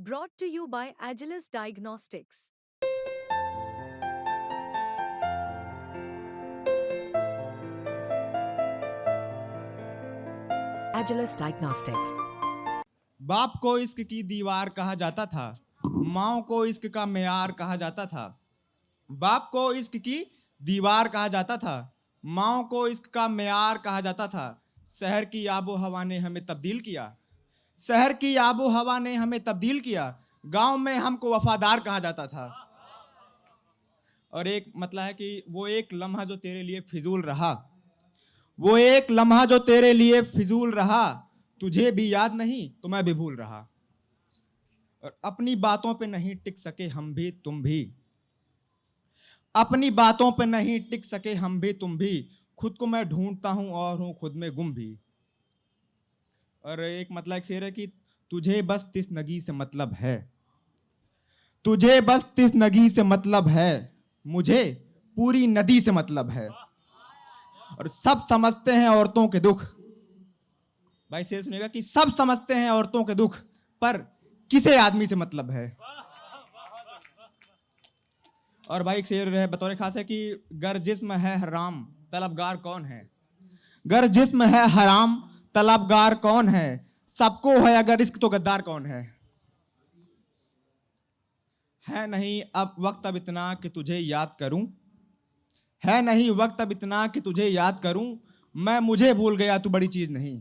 brought to you by Agilus Diagnostics. Agilus Diagnostics. बाप को इश्क की दीवार कहा जाता था, माँ को इश्क का मेयार कहा जाता था। बाप को इश्क की दीवार कहा जाता था, माँ को इश्क का मेयार कहा जाता था। शहर की आबो हवा ने हमें तब्दील किया, शहर की आबो हवा ने हमें तब्दील किया। गांव में हमको वफादार कहा जाता था। और एक मतलब है कि वो एक लम्हा जो तेरे लिए फिजूल रहा, वो एक लम्हा जो तेरे लिए फिजूल रहा, तुझे भी याद नहीं तो मैं भी भूल रहा। और अपनी बातों पे नहीं टिक सके हम भी तुम भी, अपनी बातों पे नहीं टिक सके हम भी तुम भी, खुद को मैं ढूंढता हूं और हूं खुद में गुम भी। और एक मतलब एक शेर है कि तुझे बस तिस्नगी से मतलब है, तुझे बस तिस्नगी से मतलब है, मुझे पूरी नदी से मतलब है। और सब समझते हैं औरतों के दुख, भाई शेर सुनेगा कि सब समझते हैं औरतों के दुख, पर किसे आदमी से मतलब है। और भाई एक शेर है बतौर खास है कि गर जिस्म है हराम तलबगार कौन है, गर जिस्म है हराम तलबगार कौन है, सबको है अगर इश्क तो गद्दार कौन है। नहीं अब वक्त अब इतना कि तुझे याद करूं, है नहीं वक्त अब इतना कि तुझे याद करूं, मैं मुझे भूल गया तू बड़ी चीज नहीं।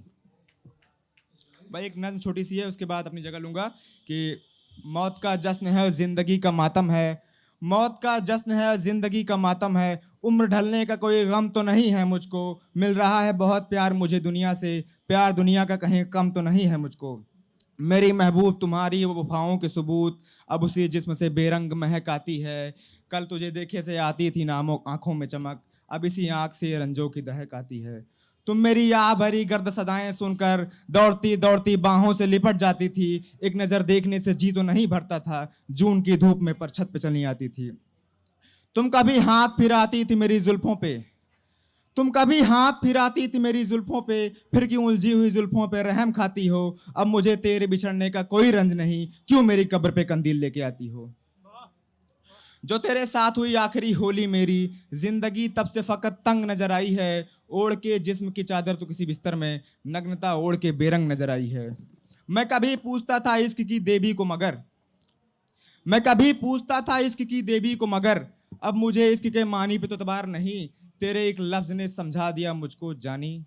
भाई एक नज़्म छोटी सी है, उसके बाद अपनी जगह लूंगा कि मौत का जश्न है जिंदगी का मातम है, मौत का जश्न है जिंदगी का मातम है, उम्र ढलने का कोई गम तो नहीं है मुझको, मिल रहा है बहुत प्यार मुझे दुनिया से, प्यार दुनिया का कहीं कम तो नहीं है मुझको। मेरी महबूब तुम्हारी वो वफाओं के सबूत, अब उसी जिस्म से बेरंग महक आती है, कल तुझे देखे से आती थी नामों आंखों में चमक, अब इसी आंख से रंजों की दहक आती है। तुम मेरी या भरी गर्द सदाएं सुनकर दौड़ती दौड़ती बाहों से लिपट जाती थी, एक नज़र देखने से जी तो नहीं भरता था, जून की धूप में पर छत पे चली आती थी। तुम कभी हाथ फिराती थी मेरी जुल्फों पे, तुम कभी हाथ फिराती थी मेरी जुल्फों पे, फिर क्यों उलझी हुई जुल्फों पे रहम खाती हो, अब मुझे तेरे बिछड़ने का कोई रंज नहीं, क्यों मेरी कब्र पे कंदील लेके आती हो। जो तेरे साथ हुई आखिरी होली मेरी, जिंदगी तब से फकत तंग नजर आई है, ओढ़ के जिस्म की चादर तो किसी बिस्तर में नग्नता ओढ़ के बेरंग नजर आई है। मैं कभी पूछता था इश्क की देवी को मगर, मैं कभी पूछता था इश्क की देवी को मगर, अब मुझे इश्क के मानी पे तो तबार नहीं, तेरे एक लफ्ज ने समझा दिया मुझको जानी,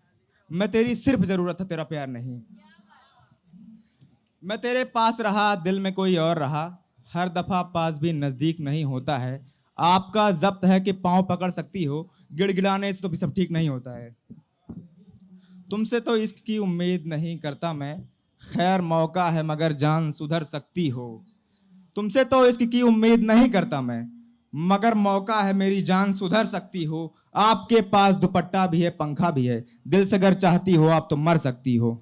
मैं तेरी सिर्फ जरूरत है तेरा प्यार नहीं। मैं तेरे पास रहा दिल में कोई और रहा, हर दफा पास भी नजदीक नहीं होता है, आपका जब्त है कि पांव पकड़ सकती हो, गिड़गिड़ाने से तो भी सब ठीक नहीं होता है। तुमसे तो इश्क की उम्मीद नहीं करता मैं, खैर मौका है मगर जान सुधर सकती हो। तुमसे तो इश्क की उम्मीद नहीं करता मैं, मगर मौका है मेरी जान सुधर सकती हो। आपके पास दुपट्टा भी है पंखा भी है, दिल से अगर चाहती हो आप तो मर सकती हो।